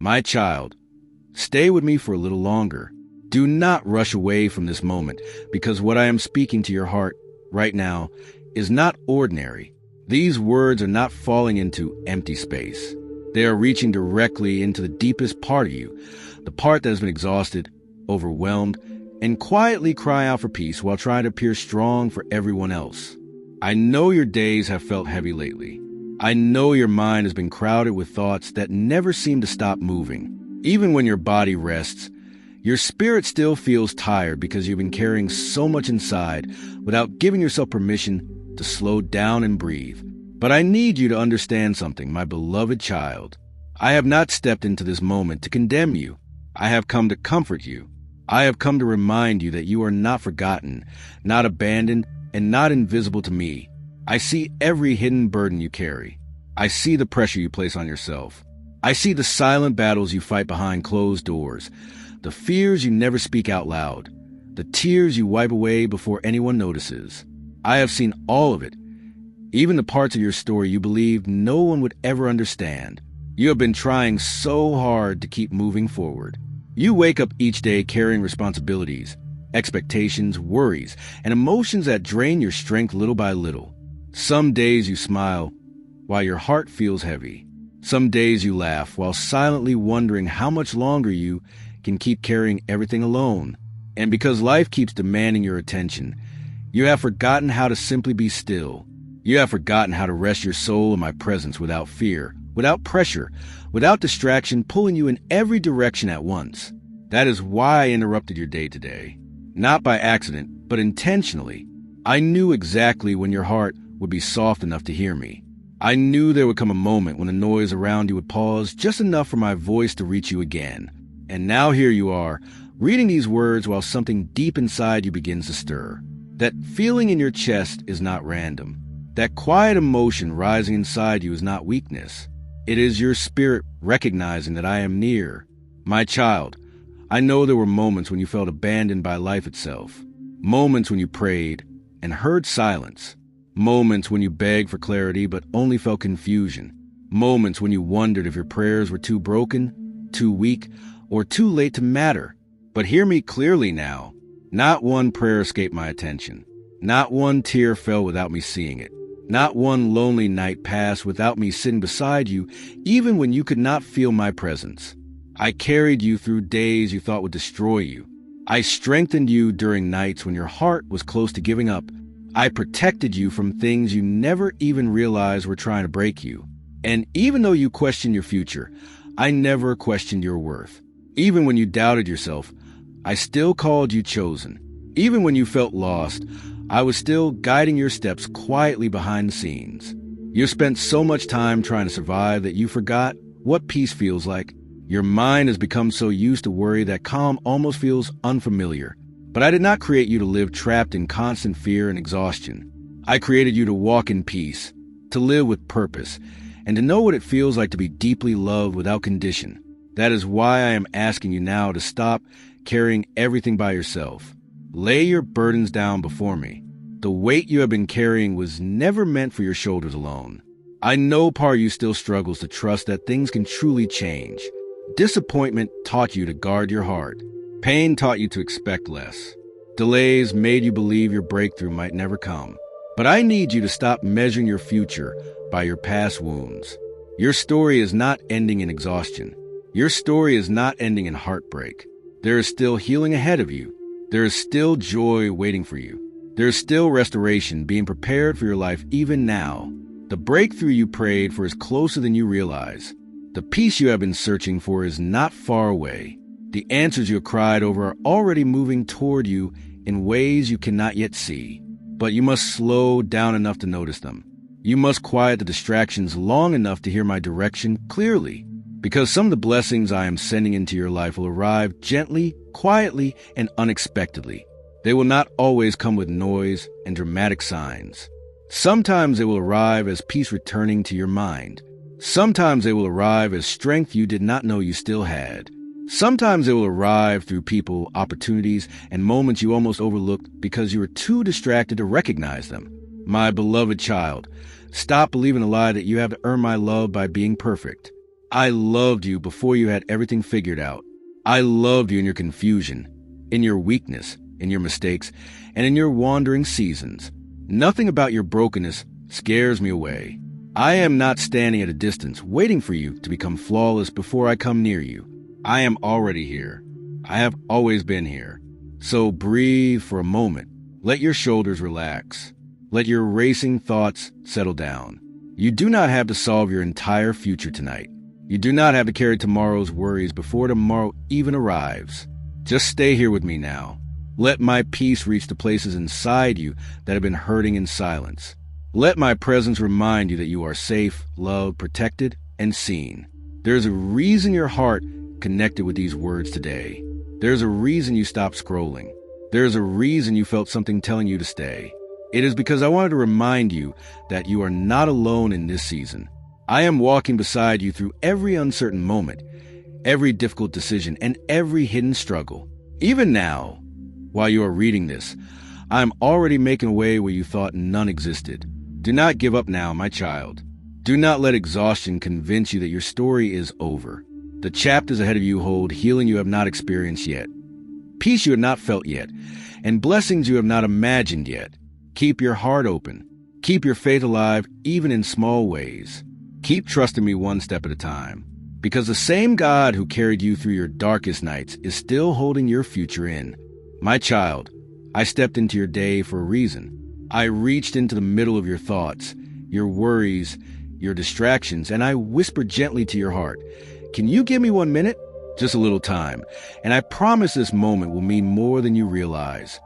My child, stay with me for a little longer. Do not rush away from this moment, because what I am speaking to your heart right now is not ordinary. These words are not falling into empty space. They are reaching directly into the deepest part of you, the part that has been exhausted, overwhelmed, and quietly cry out for peace while trying to appear strong for everyone else. I know your days have felt heavy lately. I know your mind has been crowded with thoughts that never seem to stop moving. Even when your body rests, your spirit still feels tired because you've been carrying so much inside without giving yourself permission to slow down and breathe. But I need you to understand something, my beloved child. I have not stepped into this moment to condemn you. I have come to comfort you. I have come to remind you that you are not forgotten, not abandoned, and not invisible to me. I see every hidden burden you carry. I see the pressure you place on yourself. I see the silent battles you fight behind closed doors, the fears you never speak out loud, the tears you wipe away before anyone notices. I have seen all of it, even the parts of your story you believed no one would ever understand. You have been trying so hard to keep moving forward. You wake up each day carrying responsibilities, expectations, worries, and emotions that drain your strength little by little. Some days you smile while your heart feels heavy. Some days you laugh while silently wondering how much longer you can keep carrying everything alone. And because life keeps demanding your attention, you have forgotten how to simply be still. You have forgotten how to rest your soul in my presence without fear, without pressure, without distraction pulling you in every direction at once. That is why I interrupted your day today. Not by accident, but intentionally. I knew exactly when your heart would be soft enough to hear me. I knew there would come a moment when the noise around you would pause just enough for my voice to reach you again. And now here you are, reading these words while something deep inside you begins to stir. That feeling in your chest is not random. That quiet emotion rising inside you is not weakness. It is your spirit recognizing that I am near. My child, I know there were moments when you felt abandoned by life itself. Moments when you prayed and heard silence. Moments when you begged for clarity but only felt confusion. Moments when you wondered if your prayers were too broken, too weak, or too late to matter. But hear me clearly now. Not one prayer escaped my attention. Not one tear fell without me seeing it. Not one lonely night passed without me sitting beside you, even when you could not feel my presence. I carried you through days you thought would destroy you. I strengthened you during nights when your heart was close to giving up. I protected you from things you never even realized were trying to break you. And even though you questioned your future, I never questioned your worth. Even when you doubted yourself, I still called you chosen. Even when you felt lost, I was still guiding your steps quietly behind the scenes. You spent so much time trying to survive that you forgot what peace feels like. Your mind has become so used to worry that calm almost feels unfamiliar. But I did not create you to live trapped in constant fear and exhaustion. I created you to walk in peace, to live with purpose, and to know what it feels like to be deeply loved without condition. That is why I am asking you now to stop carrying everything by yourself. Lay your burdens down before me. The weight you have been carrying was never meant for your shoulders alone. I know part of you still struggles to trust that things can truly change. Disappointment taught you to guard your heart. Pain taught you to expect less. Delays made you believe your breakthrough might never come. But I need you to stop measuring your future by your past wounds. Your story is not ending in exhaustion. Your story is not ending in heartbreak. There is still healing ahead of you. There is still joy waiting for you. There is still restoration being prepared for your life even now. The breakthrough you prayed for is closer than you realize. The peace you have been searching for is not far away. The answers you have cried over are already moving toward you in ways you cannot yet see. But you must slow down enough to notice them. You must quiet the distractions long enough to hear my direction clearly. Because some of the blessings I am sending into your life will arrive gently, quietly, and unexpectedly. They will not always come with noise and dramatic signs. Sometimes they will arrive as peace returning to your mind. Sometimes they will arrive as strength you did not know you still had. Sometimes they will arrive through people, opportunities, and moments you almost overlooked because you were too distracted to recognize them. My beloved child, stop believing the lie that you have to earn my love by being perfect. I loved you before you had everything figured out. I loved you in your confusion, in your weakness, in your mistakes, and in your wandering seasons. Nothing about your brokenness scares me away. I am not standing at a distance, waiting for you to become flawless before I come near you. I am already here. I have always been here. So breathe for a moment. Let your shoulders relax. Let your racing thoughts settle down. You do not have to solve your entire future tonight. You do not have to carry tomorrow's worries before tomorrow even arrives. Just stay here with me now. Let my peace reach the places inside you that have been hurting in silence. Let my presence remind you that you are safe, loved, protected, and seen. There's a reason your heart connected with these words today. There's a reason you stopped scrolling. There's a reason you felt something telling you to stay. It is because I wanted to remind you that you are not alone in this season. I am walking beside you through every uncertain moment, every difficult decision, and every hidden struggle. Even now, while you are reading this, I am already making a way where you thought none existed. Do not give up now, my child. Do not let exhaustion convince you that your story is over. The chapters ahead of you hold healing you have not experienced yet, peace you have not felt yet, and blessings you have not imagined yet. Keep your heart open. Keep your faith alive, even in small ways. Keep trusting me one step at a time, because the same God who carried you through your darkest nights is still holding your future in. My child, I stepped into your day for a reason. I reached into the middle of your thoughts, your worries, your distractions, and I whispered gently to your heart, "Can you give me 1 minute?" Just a little time, and I promise this moment will mean more than you realize.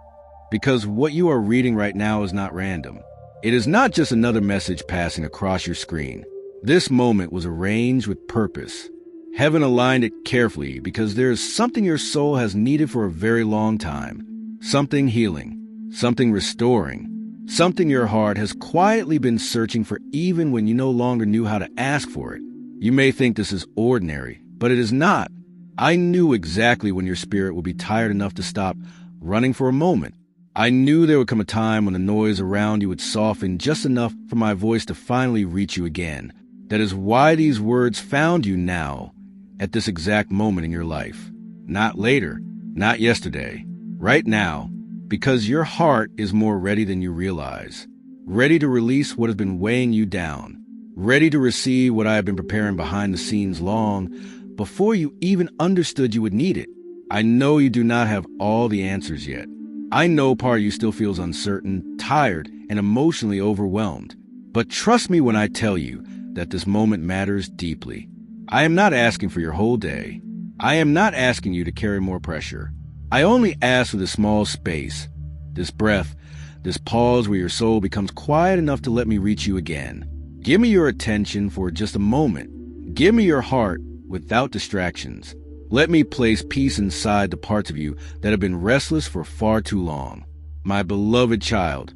Because what you are reading right now is not random. It is not just another message passing across your screen. This moment was arranged with purpose. Heaven aligned it carefully because there is something your soul has needed for a very long time. Something healing, something restoring, something your heart has quietly been searching for even when you no longer knew how to ask for it. You may think this is ordinary, but it is not. I knew exactly when your spirit would be tired enough to stop running for a moment. I knew there would come a time when the noise around you would soften just enough for my voice to finally reach you again. That is why these words found you now, at this exact moment in your life. Not later, not yesterday, right now, because your heart is more ready than you realize. Ready to release what has been weighing you down. Ready to receive what I have been preparing behind the scenes long before you even understood you would need it. I know you do not have all the answers yet. I know part of you still feels uncertain, tired, and emotionally overwhelmed. But trust me when I tell you that this moment matters deeply. I am not asking for your whole day. I am not asking you to carry more pressure. I only ask for this small space, this breath, this pause where your soul becomes quiet enough to let me reach you again. Give me your attention for just a moment. Give me your heart without distractions. Let me place peace inside the parts of you that have been restless for far too long. My beloved child,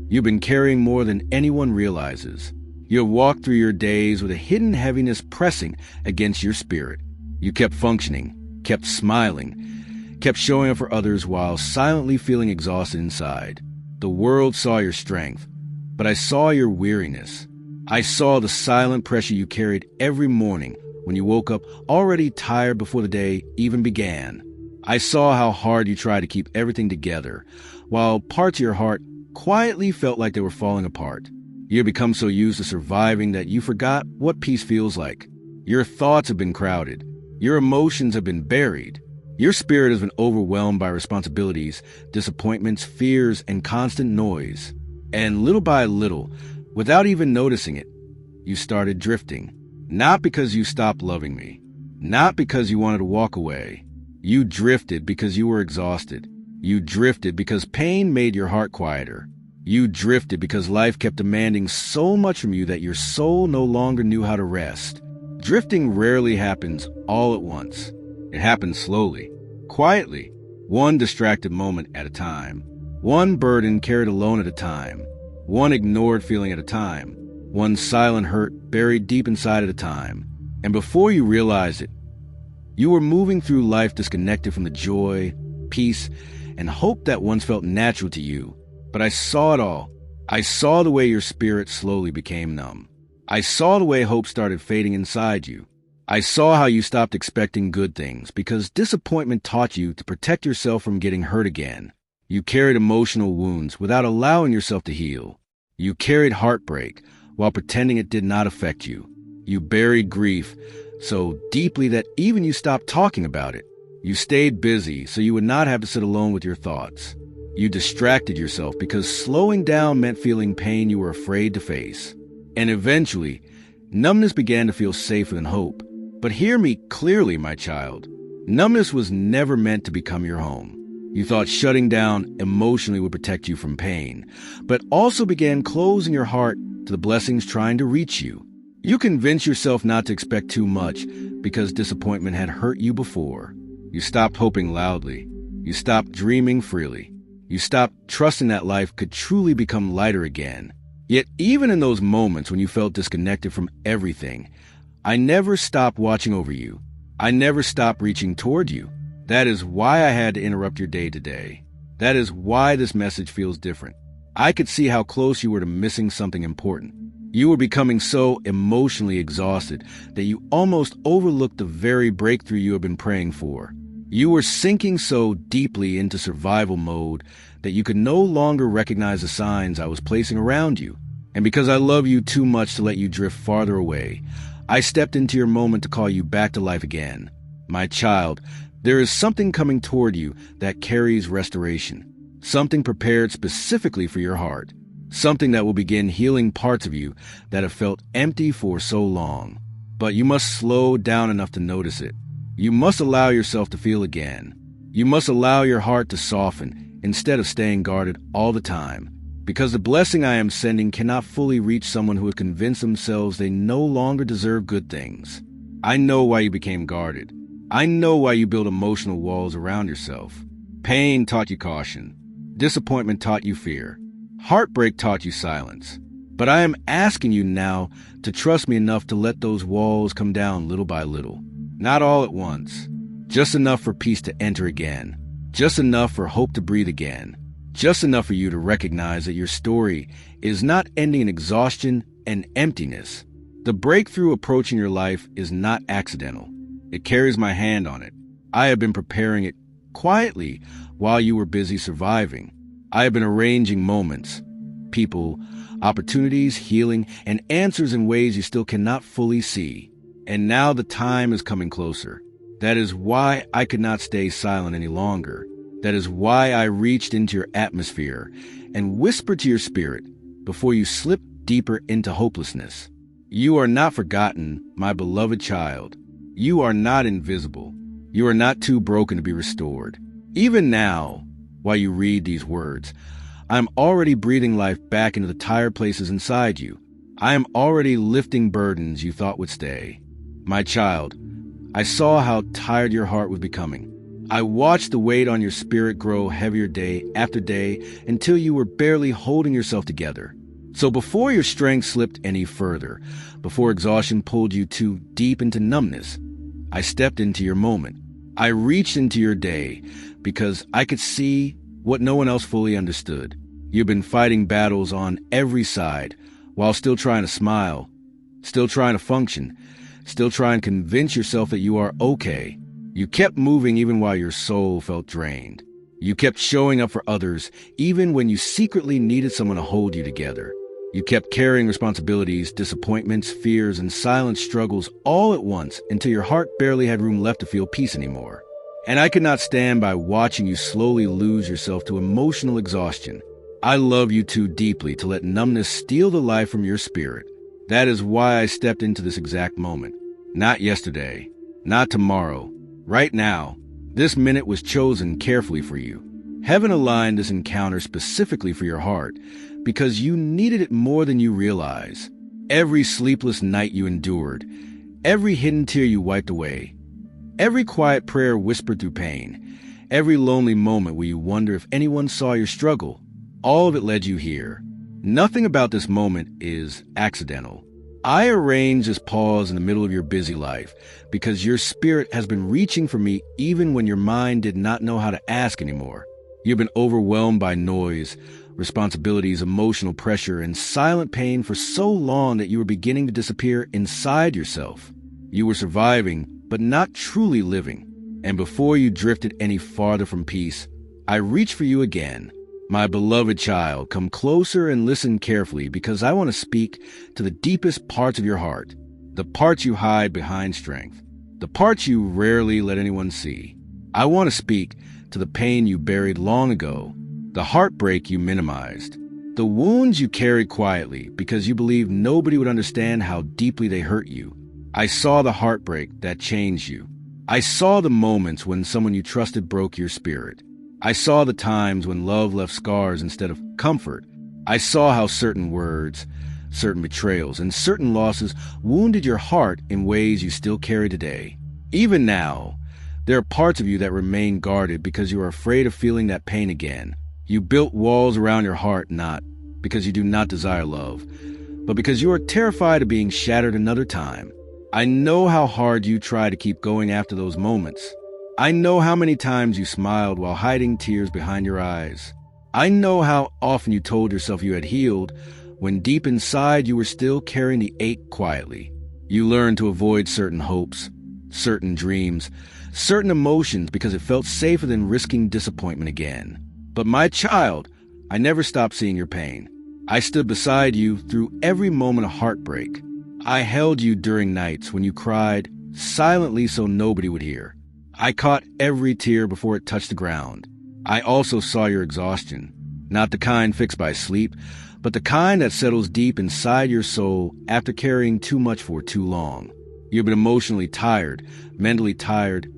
you've been carrying more than anyone realizes. You have walked through your days with a hidden heaviness pressing against your spirit. You kept functioning, kept smiling, kept showing up for others while silently feeling exhausted inside. The world saw your strength, but I saw your weariness. I saw the silent pressure you carried every morning when you woke up already tired before the day even began. I saw how hard you tried to keep everything together, while parts of your heart quietly felt like they were falling apart. You have become so used to surviving that you forgot what peace feels like. Your thoughts have been crowded. Your emotions have been buried. Your spirit has been overwhelmed by responsibilities, disappointments, fears, and constant noise. And little by little, without even noticing it, you started drifting. Not because you stopped loving me. Not because you wanted to walk away. You drifted because you were exhausted. You drifted because pain made your heart quieter. You drifted because life kept demanding so much from you that your soul no longer knew how to rest. Drifting rarely happens all at once. It happens slowly, quietly, one distracted moment at a time. One burden carried alone at a time. One ignored feeling at a time. One silent hurt buried deep inside at a time. And before you realized it, you were moving through life disconnected from the joy, peace, and hope that once felt natural to you. But I saw it all. I saw the way your spirit slowly became numb. I saw the way hope started fading inside you. I saw how you stopped expecting good things because disappointment taught you to protect yourself from getting hurt again. You carried emotional wounds without allowing yourself to heal. You carried heartbreak while pretending it did not affect you. You buried grief so deeply that even you stopped talking about it. You stayed busy so you would not have to sit alone with your thoughts. You distracted yourself because slowing down meant feeling pain you were afraid to face. And eventually, numbness began to feel safer than hope. But hear me clearly, my child. Numbness was never meant to become your home. You thought shutting down emotionally would protect you from pain, but also began closing your heart to the blessings trying to reach you. You convinced yourself not to expect too much because disappointment had hurt you before. You stopped hoping loudly. You stopped dreaming freely. You stopped trusting that life could truly become lighter again. Yet even in those moments when you felt disconnected from everything, I never stopped watching over you. I never stopped reaching toward you. That is why I had to interrupt your day today. That is why this message feels different. I could see how close you were to missing something important. You were becoming so emotionally exhausted that you almost overlooked the very breakthrough you have been praying for. You were sinking so deeply into survival mode that you could no longer recognize the signs I was placing around you. And because I love you too much to let you drift farther away, I stepped into your moment to call you back to life again. My child, there is something coming toward you that carries restoration. Something prepared specifically for your heart. Something that will begin healing parts of you that have felt empty for so long. But you must slow down enough to notice it. You must allow yourself to feel again. You must allow your heart to soften instead of staying guarded all the time. Because the blessing I am sending cannot fully reach someone who has convinced themselves they no longer deserve good things. I know why you became guarded. I know why you built emotional walls around yourself. Pain taught you caution. Disappointment taught you fear. Heartbreak taught you silence. But I am asking you now to trust me enough to let those walls come down little by little. Not all at once. Just enough for peace to enter again. Just enough for hope to breathe again. Just enough for you to recognize that your story is not ending in exhaustion and emptiness. The breakthrough approaching your life is not accidental. It carries my hand on it. I have been preparing it quietly while you were busy surviving. I have been arranging moments, people, opportunities, healing, and answers in ways you still cannot fully see. And now the time is coming closer. That is why I could not stay silent any longer. That is why I reached into your atmosphere and whispered to your spirit before you slipped deeper into hopelessness. You are not forgotten, my beloved child. You are not invisible. You are not too broken to be restored. Even now, while you read these words, I am already breathing life back into the tired places inside you. I am already lifting burdens you thought would stay. My child, I saw how tired your heart was becoming. I watched the weight on your spirit grow heavier day after day until you were barely holding yourself together. So before your strength slipped any further, before exhaustion pulled you too deep into numbness, I stepped into your moment. I reached into your day because I could see what no one else fully understood. You've been fighting battles on every side while still trying to smile, still trying to function, still trying to convince yourself that you are okay. You kept moving even while your soul felt drained. You kept showing up for others even when you secretly needed someone to hold you together. You kept carrying responsibilities, disappointments, fears, and silent struggles all at once until your heart barely had room left to feel peace anymore. And I could not stand by watching you slowly lose yourself to emotional exhaustion. I love you too deeply to let numbness steal the life from your spirit. That is why I stepped into this exact moment. Not yesterday, not tomorrow. Right now, this minute was chosen carefully for you. Heaven aligned this encounter specifically for your heart because you needed it more than you realize. Every sleepless night you endured, every hidden tear you wiped away, every quiet prayer whispered through pain, every lonely moment where you wonder if anyone saw your struggle, all of it led you here. Nothing about this moment is accidental. I arranged this pause in the middle of your busy life because your spirit has been reaching for me even when your mind did not know how to ask anymore. You've been overwhelmed by noise, responsibilities, emotional pressure, and silent pain for so long that you were beginning to disappear inside yourself. You were surviving, but not truly living. And before you drifted any farther from peace, I reached for you again. My beloved child, come closer and listen carefully, because I want to speak to the deepest parts of your heart, the parts you hide behind strength, the parts you rarely let anyone see. I want to speak to the pain you buried long ago, the heartbreak you minimized, the wounds you carried quietly because you believed nobody would understand how deeply they hurt you. I saw the heartbreak that changed you. I saw the moments when someone you trusted broke your spirit. I saw the times when love left scars instead of comfort. I saw how certain words, certain betrayals, and certain losses wounded your heart in ways you still carry today. Even now, there are parts of you that remain guarded because you are afraid of feeling that pain again. You built walls around your heart not because you do not desire love, but because you are terrified of being shattered another time. I know how hard you try to keep going after those moments. I know how many times you smiled while hiding tears behind your eyes. I know how often you told yourself you had healed when deep inside you were still carrying the ache quietly. You learned to avoid certain hopes, certain dreams, certain emotions because it felt safer than risking disappointment again. But my child, I never stopped seeing your pain. I stood beside you through every moment of heartbreak. I held you during nights when you cried silently so nobody would hear. I caught every tear before it touched the ground. I also saw your exhaustion, not the kind fixed by sleep, but the kind that settles deep inside your soul after carrying too much for too long. You've been emotionally tired, mentally tired,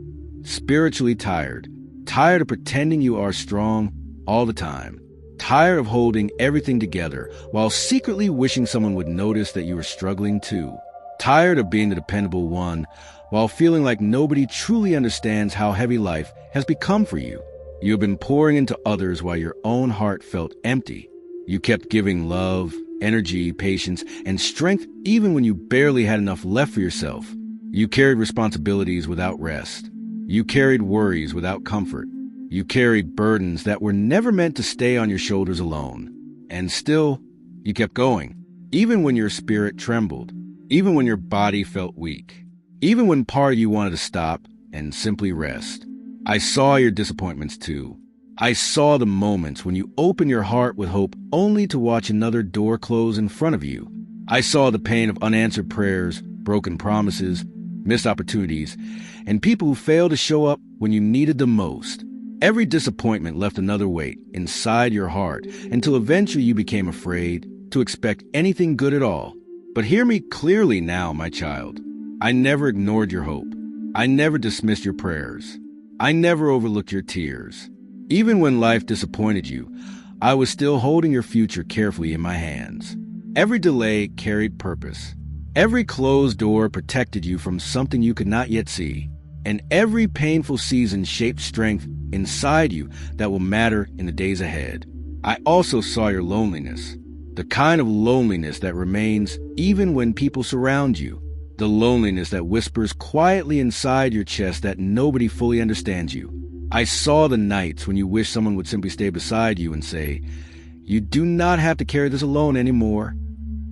spiritually tired, tired of pretending you are strong all the time, tired of holding everything together while secretly wishing someone would notice that you were struggling too, tired of being the dependable one while feeling like nobody truly understands how heavy life has become for you. You have been pouring into others while your own heart felt empty. You kept giving love, energy, patience, and strength even when you barely had enough left for yourself. You carried responsibilities without rest. You carried worries without comfort. You carried burdens that were never meant to stay on your shoulders alone. And still, you kept going, even when your spirit trembled, even when your body felt weak. Even when part of you wanted to stop and simply rest. I saw your disappointments too. I saw the moments when you opened your heart with hope only to watch another door close in front of you. I saw the pain of unanswered prayers, broken promises, missed opportunities, and people who failed to show up when you needed them most. Every disappointment left another weight inside your heart until eventually you became afraid to expect anything good at all. But hear me clearly now, my child. I never ignored your hope. I never dismissed your prayers. I never overlooked your tears. Even when life disappointed you, I was still holding your future carefully in my hands. Every delay carried purpose. Every closed door protected you from something you could not yet see. And every painful season shaped strength inside you that will matter in the days ahead. I also saw your loneliness, the kind of loneliness that remains even when people surround you. The loneliness that whispers quietly inside your chest that nobody fully understands you. I saw the nights when you wish someone would simply stay beside you and say, "You do not have to carry this alone anymore."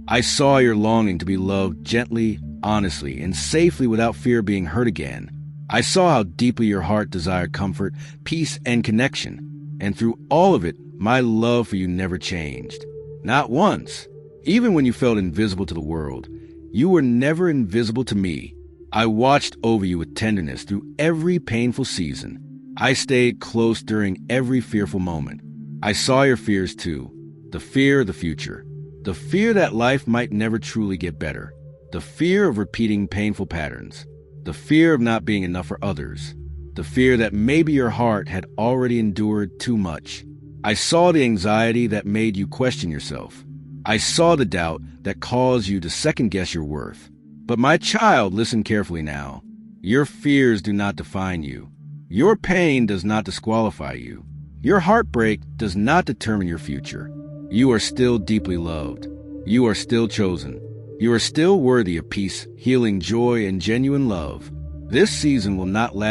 I saw your longing to be loved gently, honestly, and safely without fear of being hurt again. I saw how deeply your heart desired comfort, peace, and connection. And through all of it, my love for you never changed. Not once. Even when you felt invisible to the world, you were never invisible to me. I watched over you with tenderness through every painful season. I stayed close during every fearful moment. I saw your fears too. The fear of the future. The fear that life might never truly get better. The fear of repeating painful patterns. The fear of not being enough for others. The fear that maybe your heart had already endured too much. I saw the anxiety that made you question yourself. I saw the doubt that caused you to second-guess your worth. But my child, listen carefully now. Your fears do not define you. Your pain does not disqualify you. Your heartbreak does not determine your future. You are still deeply loved. You are still chosen. You are still worthy of peace, healing, joy, and genuine love. This season will not last